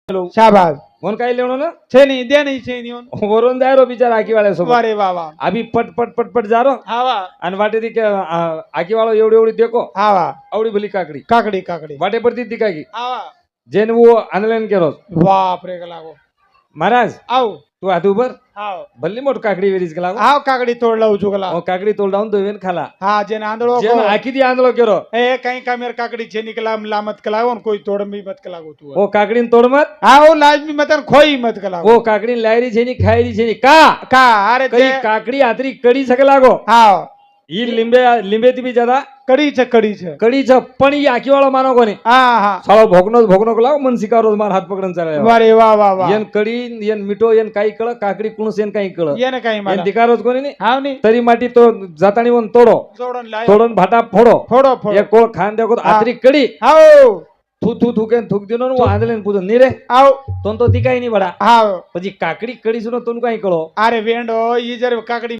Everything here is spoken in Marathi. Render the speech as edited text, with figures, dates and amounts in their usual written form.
शाबाश म्हणून काय लेवणो ना छेनी दे नहीं छेनी उन वरून जाय रो बिचारा आकी वाले सोबत अरे वाह वाह अभी पट पट पट पट जा रो हावा आणि वाटे ती आकी वालो एवढी एवढी देखो हावा आवडी भली काकडी काकडी काकडी वाटे पडती ती काय की हावा जेन वो ऑनलाइन केरो बाप रे लागो महाराज आओ तू हात उबर हाव भल्ली मोठ काकडी वेरीच गेला हाव काकडी तोडला उचुकला काकडी तोल डाऊन तो वेन खाला हाँ जेन आंधळो जेन आकी दी आंदोलो केरो ए कहीं का मेरे काकड़ी छे निकला लामत कलाओ कोई तोड़ भी मत कलागो तू वो काकडीन तोड मत आओ लाजमी मतन खोई मत कलागो वो काकडी लायरी छेनी खायरी छेनी का का अरे कई काकडी आतरी कडी सके लागो हाव ई लिंबे ती बी ज्यादा कड़ी छे कडी छ पण ई आकी वाळो मानो कोणी हाँ हाँ साळो भोगनो लाव मन सिका रोज मार हात पकडन चाले अरे वाह वाह वाह येन कडी येन मिठो येन काही कळ काकडी कुणस येन काही कळ ये ना काही येन मला दिकारोज कोणी नी हाव नी तरी माटी तो जातानी वन तोडो जोडून लाय तोडून भाटा फोडो फोडो फोडो एक कोळ खान देखो आतरी कडी हाव थू थू थूकेन थूक दिनो वो आंदलेन पुजो नी रे आओ तो ती काही नी बडा हाव પછી કાકડી કડી સુનો તોન કાઈ કળો अरे वेंडो ये जर काकड़ी